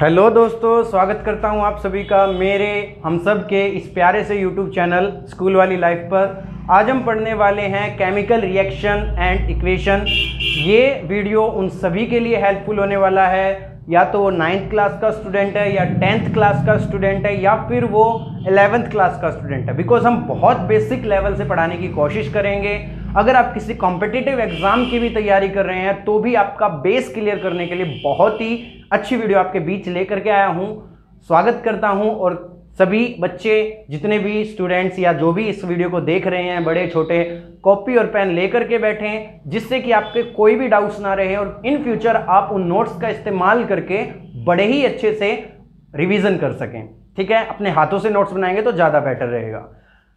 Hello दोस्तों, स्वागत करता हूं आप सभी का मेरे हम सब के इस प्यारे से यूट्यूब चैनल स्कूल वाली लाइफ पर। आज हम पढ़ने वाले हैं केमिकल रिएक्शन एंड इक्वेशन। ये वीडियो उन सभी के लिए हेल्पफुल होने वाला है, या तो वो 9th क्लास का स्टूडेंट है या 10th क्लास का स्टूडेंट है या फिर वो 11th क्लास का स्टूडेंट है। बिकॉज हम बहुत बेसिक लेवल से पढ़ाने की कोशिश करेंगे। अगर आप किसी कॉम्पिटिटिव एग्जाम की भी तैयारी कर रहे हैं तो भी आपका बेस क्लियर करने के लिए बहुत ही अच्छी वीडियो आपके बीच लेकर के आया हूं। स्वागत करता हूं और सभी बच्चे जितने भी स्टूडेंट्स या जो भी इस वीडियो को देख रहे हैं, बड़े छोटे, कॉपी और पेन लेकर के बैठें, जिससे कि आपके कोई भी डाउट्स ना रहे और इन फ्यूचर आप उन नोट्स का इस्तेमाल करके बड़े ही अच्छे से रिवीजन कर सकें। ठीक है, अपने हाथों से नोट्स बनाएंगे तो ज़्यादा बेटर रहेगा।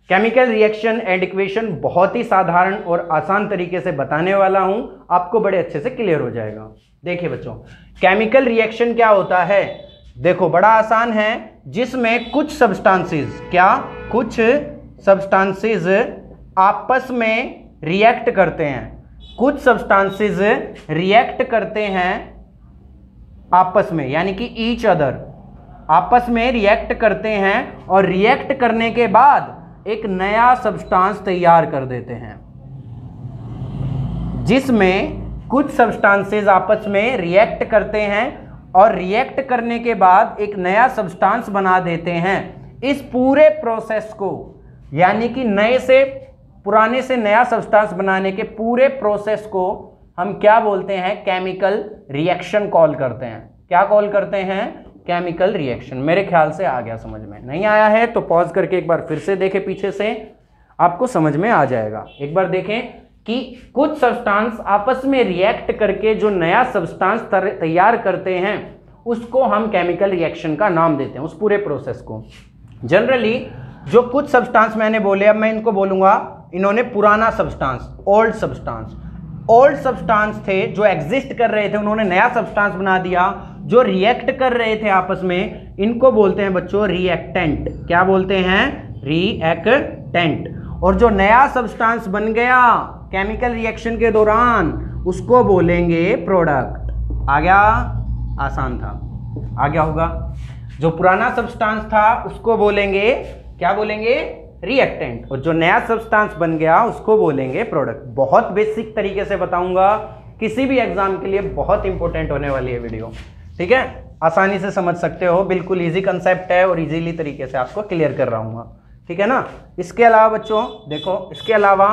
केमिकल रिएक्शन एंड इक्वेशन बहुत ही साधारण और आसान तरीके से बताने वाला हूं, आपको बड़े अच्छे से क्लियर हो जाएगा। देखिए बच्चों, केमिकल रिएक्शन क्या होता है? देखो, बड़ा आसान है, जिसमें कुछ सब्सटेंसेस कुछ सब्सटेंसेस आपस में रिएक्ट करते हैं। कुछ सब्सटेंसेस रिएक्ट करते हैं आपस में, यानी कि ईच अदर, आपस में रिएक्ट करते हैं और रिएक्ट करने के बाद एक नया सब्सटेंस तैयार कर देते हैं। जिसमें कुछ सब्सटेंसेस आपस में रिएक्ट करते हैं और रिएक्ट करने के बाद एक नया सब्सटेंस बना देते हैं। इस पूरे प्रोसेस को, यानी कि नए से पुराने से नया सब्सटेंस बनाने के पूरे प्रोसेस को हम क्या बोलते हैं? केमिकल रिएक्शन कॉल करते हैं। क्या कॉल करते हैं? Chemical reaction. मेरे ख्याल से आ गया समझ में। नहीं आया है तो पॉज करके एक बार फिर से देखें, पीछे से आपको समझ में आ जाएगा। एक बार देखें कि कुछ सब्सटेंस आपस में रिएक्ट करके जो नया सब्सटेंस तैयार करते हैं उसको हम केमिकल रिएक्शन का नाम देते हैं, उस पूरे प्रोसेस को। जनरली जो कुछ सब्सटेंस मैंने बोले, अब मैं इनको बोलूंगा, इन्होंने पुराना सब्सटेंस, ओल्ड सब्सटेंस थे जो एग्जिस्ट कर रहे थे, उन्होंने नया सब्सटेंस बना दिया। जो रिएक्ट कर रहे थे आपस में, इनको बोलते हैं बच्चों रिएक्टेंट। क्या बोलते हैं? रिएक्टेंट। और जो नया सब्सटेंस बन गया केमिकल रिएक्शन के दौरान, उसको बोलेंगे प्रोडक्ट। आ गया? आसान था, आ गया होगा। जो पुराना सब्सटेंस था उसको बोलेंगे, क्या बोलेंगे? रिएक्टेंट। और जो नया सब्सटेंस बन गया उसको बोलेंगे प्रोडक्ट। बहुत बेसिक तरीके से बताऊंगा, किसी भी एग्जाम के लिए बहुत इंपॉर्टेंट होने वाली है वीडियो। ठीक है, आसानी से समझ सकते हो, बिल्कुल इजी कंसेप्ट है और इजीली तरीके से आपको क्लियर कर रहा हूँ। ठीक है ना। इसके अलावा बच्चों देखो, इसके अलावा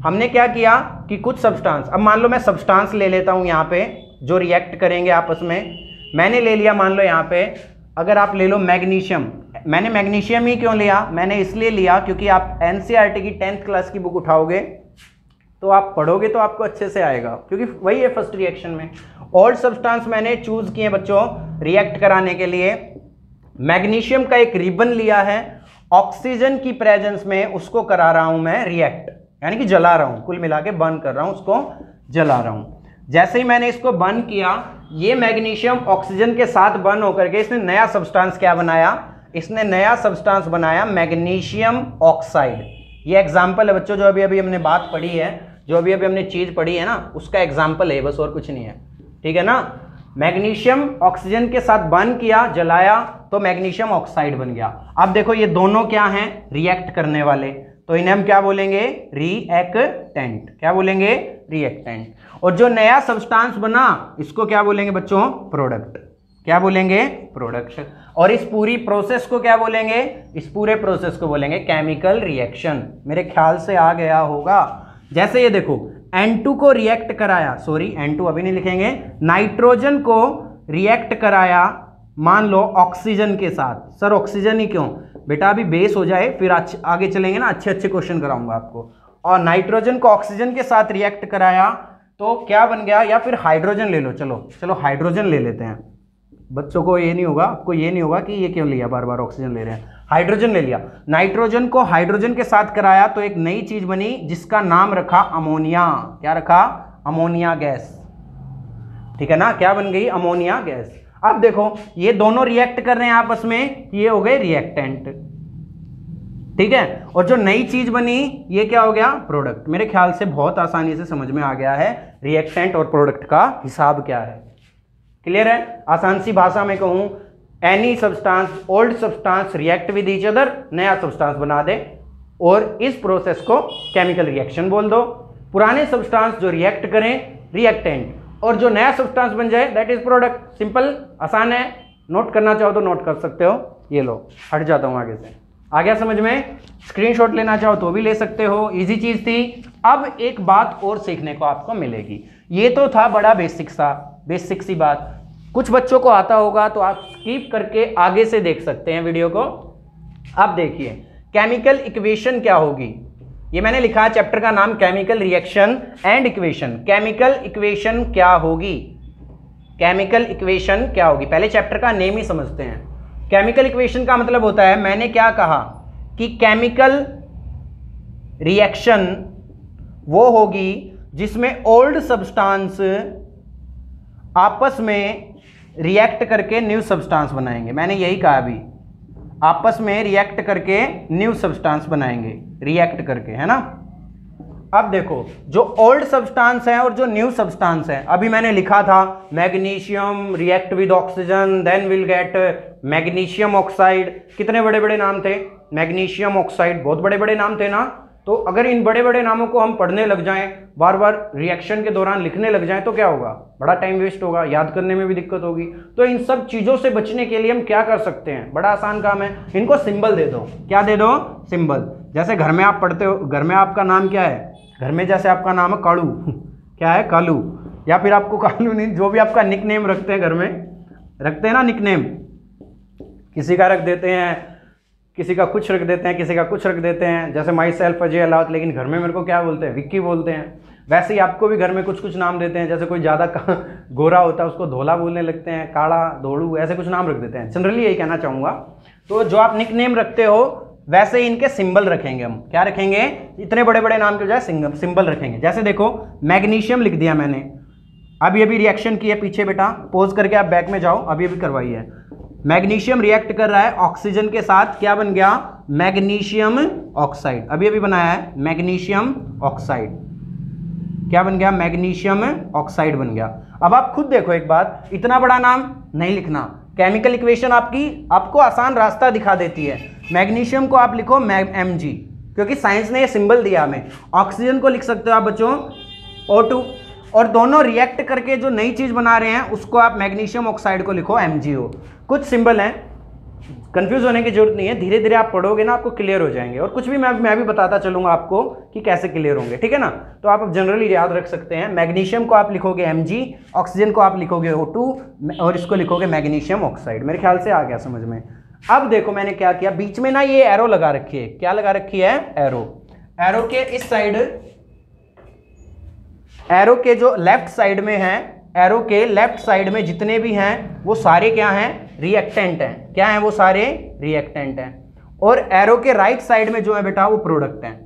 हमने क्या किया कि कुछ सब्सटेंस, अब मान लो मैं सब्सटेंस ले लेता हूँ यहाँ पे जो रिएक्ट करेंगे आपस में। मैंने ले लिया, मान लो यहाँ पे अगर आप ले लो मैग्नीशियम। मैंने मैग्नीशियम ही क्यों लिया? मैंने इसलिए लिया क्योंकि आप एनसीईआरटी की 10th क्लास की बुक उठाओगे तो आप पढ़ोगे तो आपको अच्छे से आएगा, क्योंकि वही है फर्स्ट रिएक्शन में। ओल्ड सब्सटेंस मैंने चूज किए बच्चों रिएक्ट कराने के लिए। मैग्नीशियम का एक रिबन लिया है, ऑक्सीजन की प्रेजेंस में उसको करा रहा हूं मैं रिएक्ट, यानी कि जला रहा हूं, कुल मिला के बर्न कर रहा हूं, उसको जला रहा हूं। जैसे ही मैंने इसको बर्न किया, ये मैग्नीशियम ऑक्सीजन के साथ बर्न होकर के इसने नया सब्सटेंस क्या बनाया? इसने नया सब्सटेंस बनाया मैग्नीशियम ऑक्साइड। ये एग्जाम्पल है बच्चों, जो अभी अभी हमने बात पढ़ी है, जो अभी अभी हमने चीज पढ़ी है ना, उसका एग्जाम्पल है, बस और कुछ नहीं है। ठीक है ना। मैग्नीशियम ऑक्सीजन के साथ बर्न किया, जलाया, तो मैग्नीशियम ऑक्साइड बन गया। अब देखो ये दोनों क्या हैं? रिएक्ट करने वाले, तो इन्हें हम क्या बोलेंगे? रिएक्टेंट। क्या बोलेंगे? रिएक्टेंट। और जो नया सब्सटेंस बना इसको क्या बोलेंगे बच्चों? प्रोडक्ट। क्या बोलेंगे? प्रोडक्ट। और इस पूरी प्रोसेस को क्या बोलेंगे? इस पूरे प्रोसेस को बोलेंगे केमिकल रिएक्शन। मेरे ख्याल से आ गया होगा। जैसे ये देखो, N2 को रिएक्ट कराया, सॉरी N2 अभी नहीं लिखेंगे, नाइट्रोजन को रिएक्ट कराया मान लो ऑक्सीजन के साथ। सर ऑक्सीजन ही क्यों? बेटा अभी बेस हो जाए फिर आगे चलेंगे ना, अच्छे अच्छे क्वेश्चन कराऊंगा आपको। और नाइट्रोजन को ऑक्सीजन के साथ रिएक्ट कराया तो क्या बन गया? या फिर हाइड्रोजन ले लो, चलो हाइड्रोजन ले लेते हैं। बच्चों को ये नहीं होगा, आपको ये नहीं होगा कि ये क्यों लिया, बार बार ऑक्सीजन ले रहे हैं। हाइड्रोजन ले लिया, नाइट्रोजन को हाइड्रोजन के साथ कराया तो एक नई चीज बनी जिसका नाम रखा अमोनिया। क्या रखा? Ammonia gas. ठीक है ना। क्या बन गई? Ammonia gas. अब देखो ये दोनों रिएक्ट कर रहे हैं आपस में, ये हो गए रिएक्टेंट। ठीक है। और जो नई चीज बनी ये क्या हो गया? प्रोडक्ट। मेरे ख्याल से बहुत आसानी से समझ में आ गया है रिएक्टेंट और प्रोडक्ट का हिसाब क्या है। क्लियर है? आसान सी भाषा में कहूं, any substance, old substance react with each other, नया सब्सटेंस बना दे और इस प्रोसेस को केमिकल रिएक्शन बोल दो। पुराने सब्सटेंस जो रिएक्ट करें रिएक्टेंट, और जो नया सब्सटेंस बन जाए दैट इज प्रोडक्ट। सिंपल, आसान है, नोट करना चाहो तो नोट कर सकते हो। ये लो, हट जाता हूं आगे से। आ गया समझ में? स्क्रीनशॉट लेना चाहो तो भी ले सकते हो, इजी चीज थी। अब एक बात और सीखने को आपको मिलेगी। ये तो था बड़ा बेसिक सी बात, कुछ बच्चों को आता होगा तो आप स्किप करके आगे से देख सकते हैं वीडियो को। अब देखिए केमिकल इक्वेशन क्या होगी, ये मैंने लिखा है चैप्टर का नाम chemical reaction and equation. Chemical equation क्या होगी, केमिकल इक्वेशन क्या होगी, पहले चैप्टर का नेम ही समझते हैं। केमिकल इक्वेशन का मतलब होता है, मैंने क्या कहा कि केमिकल रिएक्शन वो होगी जिसमें ओल्ड सब्सटेंस आपस में रिएक्ट करके न्यू सब्सटेंस बनाएंगे। मैंने यही कहा अभी, आपस में रिएक्ट करके न्यू सब्सटेंस बनाएंगे, रिएक्ट करके, है ना। अब देखो जो ओल्ड सब्सटेंस है और जो न्यू सब्सटेंस है, अभी मैंने लिखा था magnesium react with oxygen then will get magnesium oxide. कितने बड़े बड़े नाम थे, मैग्नीशियम ऑक्साइड, बहुत बड़े बड़े नाम थे ना। तो अगर इन बड़े बड़े नामों को हम पढ़ने लग जाएं, बार बार रिएक्शन के दौरान लिखने लग जाएं, तो क्या होगा, बड़ा टाइम वेस्ट होगा, याद करने में भी दिक्कत होगी। तो इन सब चीजों से बचने के लिए हम क्या कर सकते हैं, बड़ा आसान काम है, इनको सिंबल दे दो। क्या दे दो, सिंबल। जैसे घर में आप पढ़ते हो, घर में आपका नाम क्या है, घर में जैसे आपका नाम है कालू क्या है, कालू, या फिर आपको कालू नहीं, जो भी आपका निक नेम रखते हैं, घर में रखते हैं ना निक नेम, किसी का रख देते हैं, किसी का कुछ रख देते हैं, किसी का कुछ रख देते हैं। जैसे माई सेल्फ अजय अलावत, लेकिन घर में मेरे को क्या बोलते हैं, विक्की बोलते हैं। वैसे ही आपको भी घर में कुछ कुछ नाम देते हैं। जैसे कोई ज़्यादा गोरा होता है उसको धोला बोलने लगते हैं, काला, धोड़ू, ऐसे कुछ नाम रख देते हैं। जनरली यही कहना चाहूँगा। तो जो आप निक नेम रखते हो वैसे ही इनके सिंबल रखेंगे हम। क्या रखेंगे, इतने बड़े बड़े नाम के बजाय सिंबल रखेंगे। जैसे देखो मैग्नीशियम लिख दिया मैंने, अभी रिएक्शन की है पीछे बेटा, पोज करके आप बैक में जाओ, अभी करवाई है। मैग्नीशियम रिएक्ट कर रहा है ऑक्सीजन के साथ, क्या बन गया, मैग्नीशियम ऑक्साइड। अभी बनाया है मैग्नीशियम ऑक्साइड, क्या बन गया, मैग्नीशियम ऑक्साइड बन गया। अब आप खुद देखो एक बात, इतना बड़ा नाम नहीं लिखना। केमिकल इक्वेशन आपको आसान रास्ता दिखा देती है। मैग्नीशियम को आप लिखो Mg, क्योंकि साइंस ने ये सिंबल दिया हमें। ऑक्सीजन को लिख सकते हो आप बच्चों O2, और दोनों रिएक्ट करके जो नई चीज बना रहे हैं उसको आप मैग्नीशियम ऑक्साइड को लिखो MgO। कुछ सिंबल हैं, कंफ्यूज होने की जरूरत नहीं है, धीरे धीरे आप पढ़ोगे ना आपको क्लियर हो जाएंगे। और कुछ भी मैं भी बताता चलूंगा आपको कि कैसे क्लियर होंगे, ठीक है ना। तो आप जनरली याद रख सकते हैं, मैग्नीशियम को आप लिखोगे Mg, ऑक्सीजन को आप लिखोगे O2 और इसको लिखोगे मैग्नीशियम ऑक्साइड। मेरे ख्याल से आ गया समझ में। अब देखो मैंने क्या किया, बीच में ना ये एरो लगा रखी है, क्या लगा रखी है, एरो के इस साइड, एरो के जो लेफ्ट साइड में है, एरो के लेफ्ट साइड में जितने भी हैं वो सारे क्या हैं, रिएक्टेंट हैं। क्या हैं वो, सारे रिएक्टेंट हैं। और एरो के राइट साइड में जो है बेटा वो प्रोडक्ट हैं।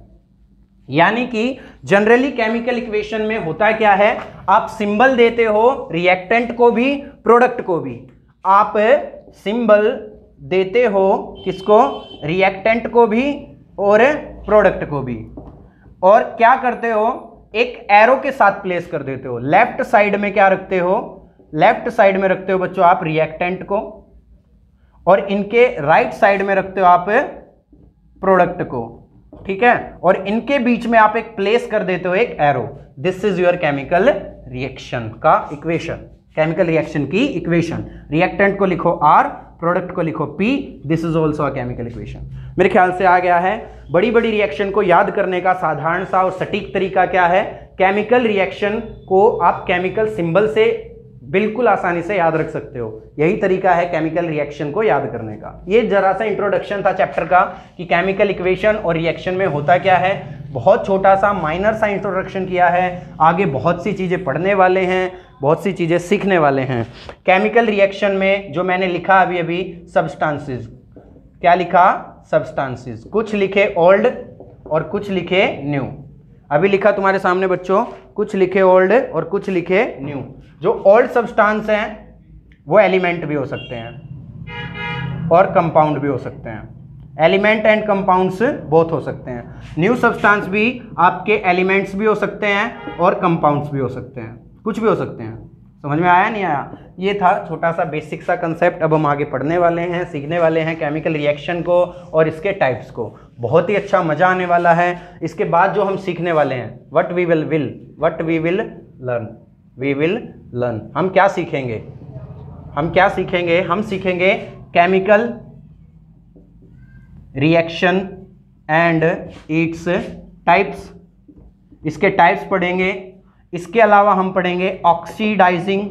यानी कि जनरली केमिकल इक्वेशन में होता क्या है, आप सिंबल देते हो रिएक्टेंट को भी प्रोडक्ट को भी। आप सिंबल देते हो किसको, रिएक्टेंट को भी और प्रोडक्ट को भी। और क्या करते हो, एक एरो के साथ प्लेस कर देते हो। लेफ्ट साइड में क्या रखते हो, लेफ्ट साइड में रखते हो बच्चों आप रिएक्टेंट को, और इनके राइट साइड में रखते हो आप प्रोडक्ट को, ठीक है। और इनके बीच में आप एक प्लेस कर देते हो एक arrow. This is your chemical reaction का इक्वेशन, केमिकल रिएक्शन की इक्वेशन। रिएक्टेंट को लिखो R, प्रोडक्ट को लिखो P। This is also a chemical equation. मेरे ख्याल से आ गया है। बड़ी बड़ी रिएक्शन को याद करने का साधारण सा और सटीक तरीका क्या है, केमिकल रिएक्शन को आप केमिकल सिंबल से बिल्कुल आसानी से याद रख सकते हो। यही तरीका है केमिकल रिएक्शन को याद करने का। ये जरा सा इंट्रोडक्शन था चैप्टर का कि केमिकल इक्वेशन और रिएक्शन में होता क्या है। बहुत छोटा सा माइनर सा इंट्रोडक्शन किया है, आगे बहुत सी चीज़ें पढ़ने वाले हैं, बहुत सी चीज़ें सीखने वाले हैं। केमिकल रिएक्शन में जो मैंने लिखा अभी सब्सटेंसेस, क्या लिखा, सब्सटेंसेस। कुछ लिखे ओल्ड और कुछ लिखे न्यू। अभी लिखा तुम्हारे सामने बच्चों, कुछ लिखे ओल्ड और कुछ लिखे न्यू। जो ओल्ड सब्सटेंस हैं वो एलिमेंट भी हो सकते हैं और कंपाउंड भी हो सकते हैं। एलिमेंट एंड कंपाउंड्स बोथ हो सकते हैं। न्यू सब्सटेंस भी आपके एलिमेंट्स भी हो सकते हैं और कंपाउंड्स भी हो सकते हैं, कुछ भी हो सकते हैं। समझ में आया नहीं आया? ये था छोटा सा बेसिक सा कंसेप्ट। अब हम आगे पढ़ने वाले हैं, सीखने वाले हैं केमिकल रिएक्शन को और इसके टाइप्स को। बहुत ही अच्छा मज़ा आने वाला है। इसके बाद जो हम सीखने वाले हैं, व्हाट वी विल लर्न, हम क्या सीखेंगे? हम सीखेंगे chemical reaction and its types. इसके टाइप्स पढ़ेंगे। इसके अलावा हम पढ़ेंगे ऑक्सीडाइजिंग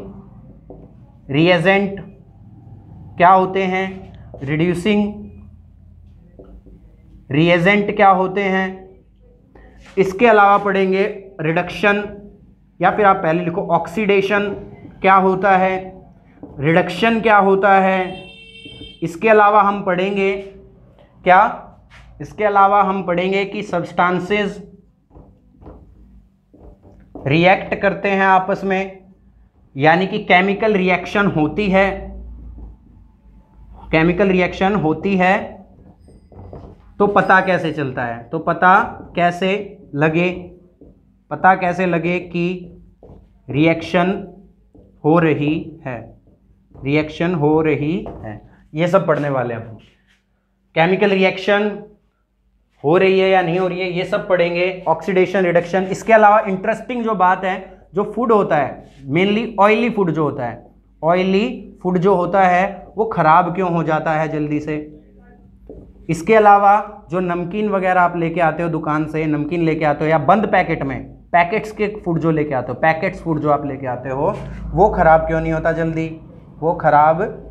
रिएजेंट क्या होते हैं, रिड्यूसिंग रिएजेंट क्या होते हैं। इसके अलावा पढ़ेंगे रिडक्शन, या फिर आप पहले लिखो ऑक्सीडेशन क्या होता है, रिडक्शन क्या होता है। इसके अलावा हम पढ़ेंगे क्या, इसके अलावा हम पढ़ेंगे कि सब्सटेंसेस रिएक्ट करते हैं आपस में, यानी कि केमिकल रिएक्शन होती है। केमिकल रिएक्शन होती है तो पता कैसे चलता है? तो पता कैसे लगे कि रिएक्शन हो रही है, ये सब पढ़ने वाले हैं हम। केमिकल रिएक्शन हो रही है या नहीं हो रही है, ये सब पढ़ेंगे। Oxidation, reduction. इसके अलावा इंटरेस्टिंग जो बात है, जो फूड होता है, मेनली ऑयली फूड जो होता है, वो खराब क्यों हो जाता है जल्दी से। इसके अलावा जो नमकीन वगैरह आप लेके आते हो दुकान से, नमकीन लेके आते हो या बंद पैकेट में, पैकेट्स के फूड जो लेके आते हो, पैकेट्स फूड जो आप लेके आते हो, वो खराब क्यों नहीं होता जल्दी, वो खराब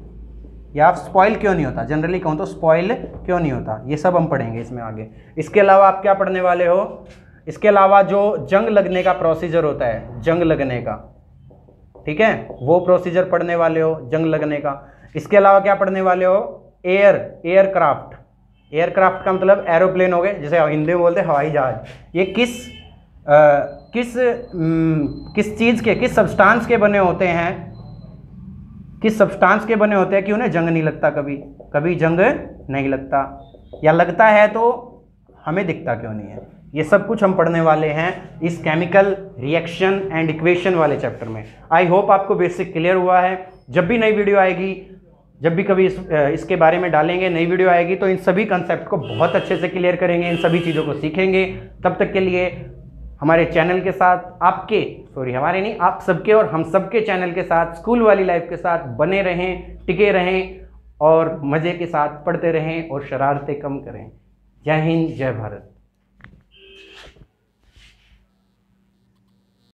या स्पॉइल क्यों नहीं होता, जनरली कहूँ तो स्पॉइल क्यों नहीं होता, ये सब हम पढ़ेंगे इसमें आगे। इसके अलावा आप क्या पढ़ने वाले हो? इसके अलावा जो जंग लगने का प्रोसीजर होता है, जंग लगने का, ठीक है, वो प्रोसीजर पढ़ने वाले हो, जंग लगने का। इसके अलावा क्या पढ़ने वाले हो? एयरक्राफ्ट का मतलब एरोप्लेन हो गए, जैसे हिंदी में बोलते हैं हवाई जहाज। ये किस चीज़ के, किस सब्सटेंस के बने होते हैं, कि उन्हें जंग नहीं लगता, कभी जंग नहीं लगता, या लगता है तो हमें दिखता क्यों नहीं है। ये सब कुछ हम पढ़ने वाले हैं इस केमिकल रिएक्शन एंड इक्वेशन वाले चैप्टर में। आई होप आपको बेसिक क्लियर हुआ है। जब भी नई वीडियो आएगी, जब भी कभी इसके बारे में डालेंगे नई वीडियो आएगी, तो इन सभी कंसेप्ट को बहुत अच्छे से क्लियर करेंगे, इन सभी चीज़ों को सीखेंगे। तब तक के लिए हमारे चैनल के साथ, हमारे नहीं, आप सबके और हम सबके चैनल के साथ, स्कूल वाली लाइफ के साथ बने रहें, टिके रहें और मज़े के साथ पढ़ते रहें और शरारतें कम करें। जय हिंद, जय भारत।